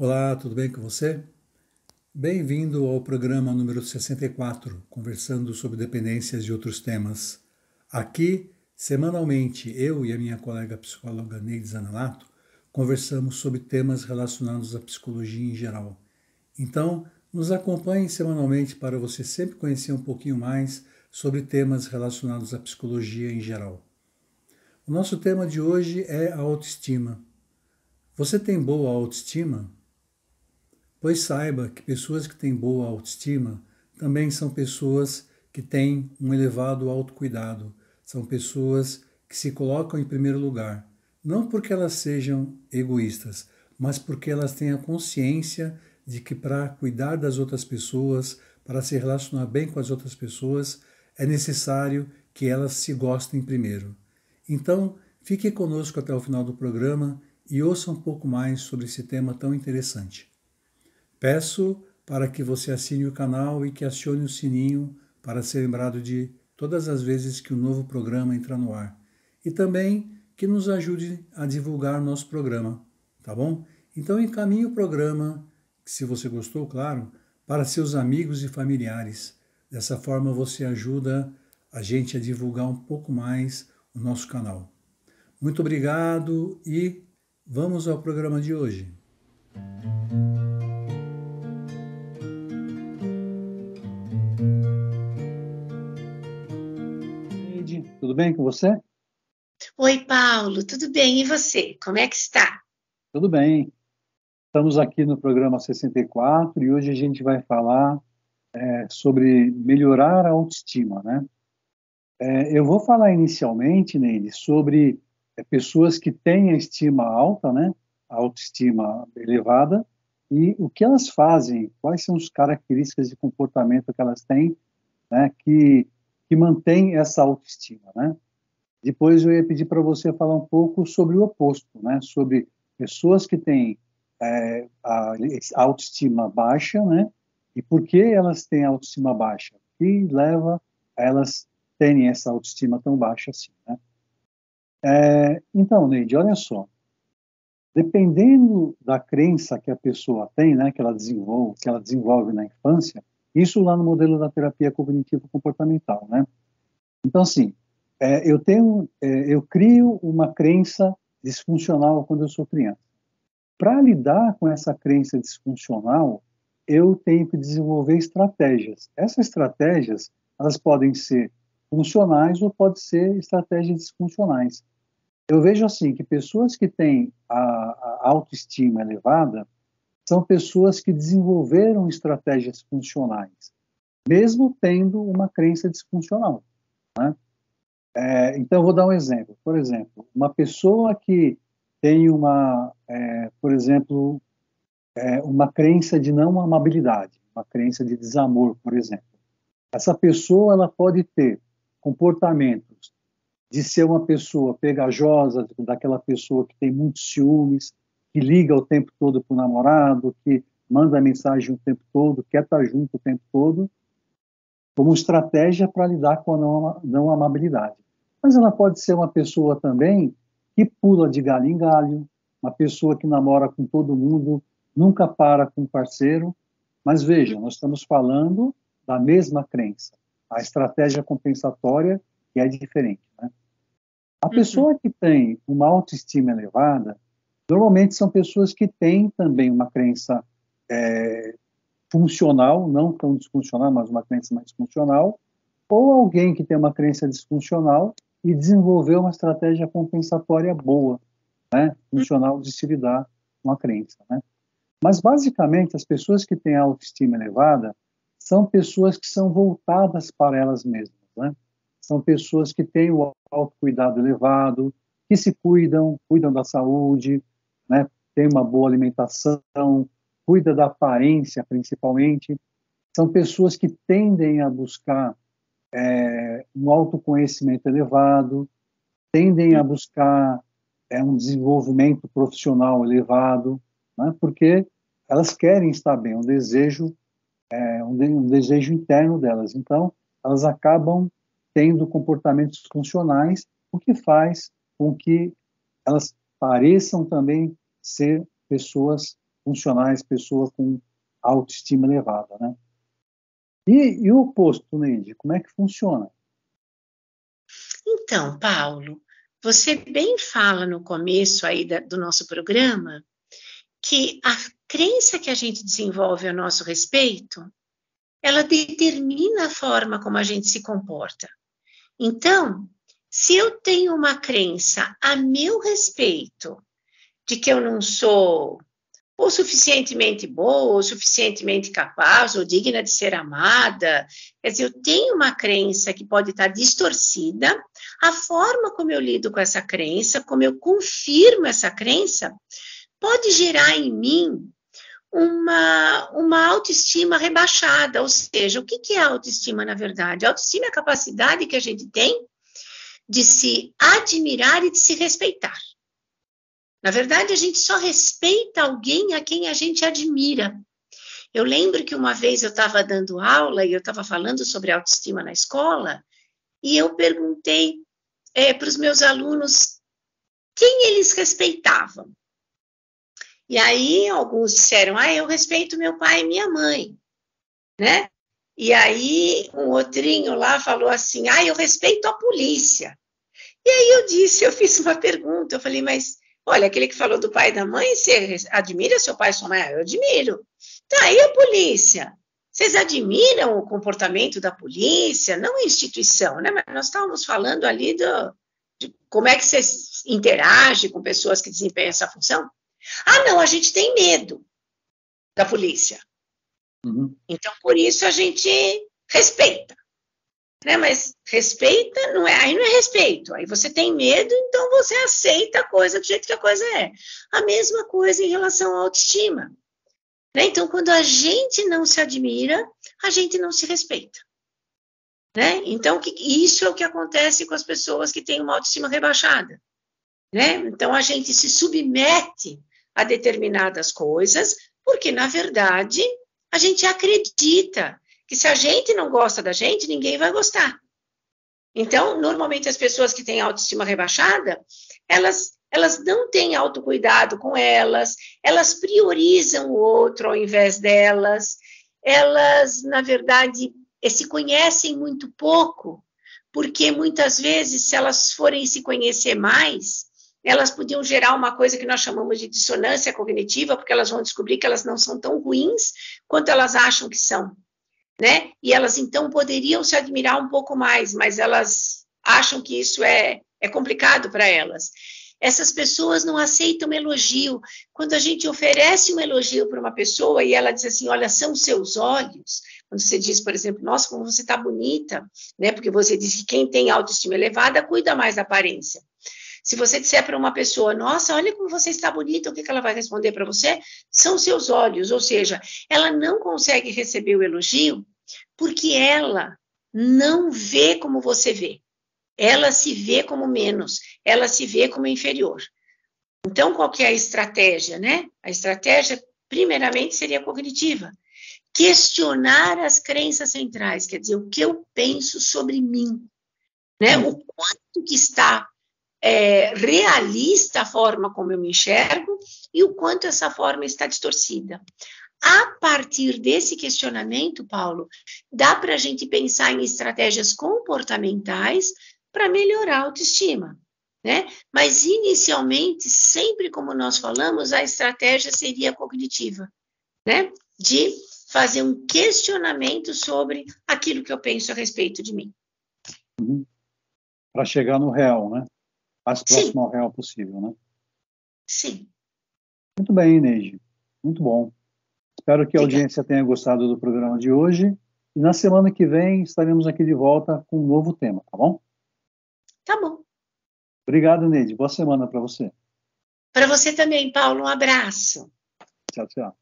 Olá, tudo bem com você? Bem-vindo ao programa número 64, conversando sobre dependências e outros temas. Aqui, semanalmente, eu e a minha colega psicóloga Neide Zanelato conversamos sobre temas relacionados à psicologia em geral. Então, nos acompanhe semanalmente para você sempre conhecer um pouquinho mais sobre temas relacionados à psicologia em geral. O nosso tema de hoje é a autoestima. Você tem boa autoestima? Pois saiba que pessoas que têm boa autoestima também são pessoas que têm um elevado autocuidado, são pessoas que se colocam em primeiro lugar, não porque elas sejam egoístas, mas porque elas têm a consciência de que para cuidar das outras pessoas, para se relacionar bem com as outras pessoas, é necessário que elas se gostem primeiro. Então, fique conosco até o final do programa e ouça um pouco mais sobre esse tema tão interessante. Peço para que você assine o canal e que acione o sininho para ser lembrado de todas as vezes que um novo programa entrar no ar. E também que nos ajude a divulgar nosso programa, tá bom? Então encaminhe o programa, se você gostou, claro, para seus amigos e familiares. Dessa forma você ajuda a gente a divulgar um pouco mais o nosso canal. Muito obrigado e vamos ao programa de hoje. Tudo bem com você? Oi, Paulo, tudo bem? E você? Como é que está? Tudo bem. Estamos aqui no programa 64 e hoje a gente vai falar sobre melhorar a autoestima, né? Eu vou falar inicialmente, Neide, sobre pessoas que têm a estima alta, né? A autoestima elevada e o que elas fazem, quais são as características de comportamento que elas têm, né? Que mantém essa autoestima, né? Depois eu ia pedir para você falar um pouco sobre o oposto, né? Sobre pessoas que têm a autoestima baixa, né? E por que elas têm autoestima baixa? O que leva a elas terem essa autoestima tão baixa assim, né? Então, Neide, olha só. Dependendo da crença que a pessoa tem, né? Que ela desenvolve na infância, isso lá no modelo da terapia cognitivo-comportamental, né? Então, assim, eu crio uma crença disfuncional quando eu sou criança. Para lidar com essa crença disfuncional, eu tenho que desenvolver estratégias. Essas estratégias, elas podem ser funcionais ou podem ser estratégias disfuncionais. Eu vejo assim que pessoas que têm a autoestima elevada são pessoas que desenvolveram estratégias funcionais, mesmo tendo uma crença disfuncional, né? Então, eu vou dar um exemplo. Por exemplo, uma pessoa que tem por exemplo, uma crença de não amabilidade, uma crença de desamor, por exemplo. Essa pessoa ela pode ter comportamentos de ser uma pessoa pegajosa, daquela pessoa que tem muitos ciúmes, que liga o tempo todo para o namorado, que manda mensagem o tempo todo, quer estar junto o tempo todo, como estratégia para lidar com a não amabilidade. Mas ela pode ser uma pessoa também que pula de galho em galho, uma pessoa que namora com todo mundo, nunca para com o parceiro. Mas veja, nós estamos falando da mesma crença. A estratégia compensatória é diferente, né? A Uhum. pessoa que tem uma autoestima elevada, normalmente são pessoas que têm também uma crença funcional, não tão disfuncional, mas uma crença mais funcional, ou alguém que tem uma crença disfuncional e desenvolveu uma estratégia compensatória boa, né, funcional de se lidar com a crença, né? Mas basicamente as pessoas que têm autoestima elevada são pessoas que são voltadas para elas mesmas, né? São pessoas que têm o autocuidado elevado, que se cuidam, cuidam da saúde, né? Tem uma boa alimentação, cuida da aparência principalmente. São pessoas que tendem a buscar um autoconhecimento elevado, tendem a buscar um desenvolvimento profissional elevado, né? Porque elas querem estar bem, um desejo interno delas. Então, elas acabam tendo comportamentos funcionais, o que faz com que elas pareçam também ser pessoas funcionais, pessoa com autoestima elevada, né? E o oposto, Neide, como é que funciona? Então, Paulo, você bem fala no começo aí do nosso programa que a crença que a gente desenvolve a nosso respeito, ela determina a forma como a gente se comporta. Então, se eu tenho uma crença a meu respeito de que eu não sou ou suficientemente boa, ou suficientemente capaz, ou digna de ser amada. Quer dizer, eu tenho uma crença que pode estar distorcida, a forma como eu lido com essa crença, como eu confirmo essa crença, pode gerar em mim uma autoestima rebaixada, ou seja, o que é autoestima, na verdade? A autoestima é a capacidade que a gente tem de se admirar e de se respeitar. Na verdade, a gente só respeita alguém a quem a gente admira. Eu lembro que uma vez eu estava dando aula e eu estava falando sobre autoestima na escola e eu perguntei para os meus alunos quem eles respeitavam. E aí alguns disseram, eu respeito meu pai e minha mãe, né? E aí um outrinho lá falou assim, eu respeito a polícia. E aí eu fiz uma pergunta, eu falei, mas olha, aquele que falou do pai e da mãe, você admira seu pai e sua mãe? Eu admiro. Tá, e a polícia? Vocês admiram o comportamento da polícia? Não a instituição, né? Mas nós estávamos falando ali de como é que você interage com pessoas que desempenham essa função. Não, a gente tem medo da polícia. Uhum. Então, por isso a gente respeita. Né? Mas respeita, aí não é respeito, aí você tem medo, então você aceita a coisa do jeito que a coisa é. A mesma coisa em relação à autoestima. Né? Então, quando a gente não se admira, a gente não se respeita. Né? Então, isso é o que acontece com as pessoas que têm uma autoestima rebaixada. Né? Então, a gente se submete a determinadas coisas, porque, na verdade, a gente acredita que se a gente não gosta da gente, ninguém vai gostar. Então, normalmente as pessoas que têm autoestima rebaixada, elas não têm autocuidado com elas priorizam o outro ao invés delas, elas, na verdade, se conhecem muito pouco, porque muitas vezes, se elas forem se conhecer mais, elas podiam gerar uma coisa que nós chamamos de dissonância cognitiva, porque elas vão descobrir que elas não são tão ruins quanto elas acham que são. Né? E elas, então, poderiam se admirar um pouco mais, mas elas acham que isso é complicado para elas. Essas pessoas não aceitam elogio. Quando a gente oferece um elogio para uma pessoa e ela diz assim, olha, são seus olhos, quando você diz, por exemplo, nossa, como você está bonita, né? Porque você diz que quem tem autoestima elevada cuida mais da aparência. Se você disser para uma pessoa, nossa, olha como você está bonita, o que ela vai responder para você? São seus olhos, ou seja, ela não consegue receber o elogio porque ela não vê como você vê. Ela se vê como menos, ela se vê como inferior. Então, qual que é a estratégia, né? A estratégia, primeiramente, seria cognitiva. Questionar as crenças centrais, quer dizer, o que eu penso sobre mim, né? O quanto que está realista a forma como eu me enxergo e o quanto essa forma está distorcida. A partir desse questionamento, Paulo, dá para a gente pensar em estratégias comportamentais para melhorar a autoestima, né? Mas, inicialmente, sempre como nós falamos, a estratégia seria cognitiva, né? De fazer um questionamento sobre aquilo que eu penso a respeito de mim. Uhum. Para chegar no real, né? Mais próximo ao real possível, né? Sim. Muito bem, Neide. Muito bom. Espero que a audiência tenha gostado do programa de hoje. E na semana que vem estaremos aqui de volta com um novo tema, tá bom? Tá bom. Obrigado, Neide. Boa semana para você. Para você também, Paulo. Um abraço. Tchau, tchau.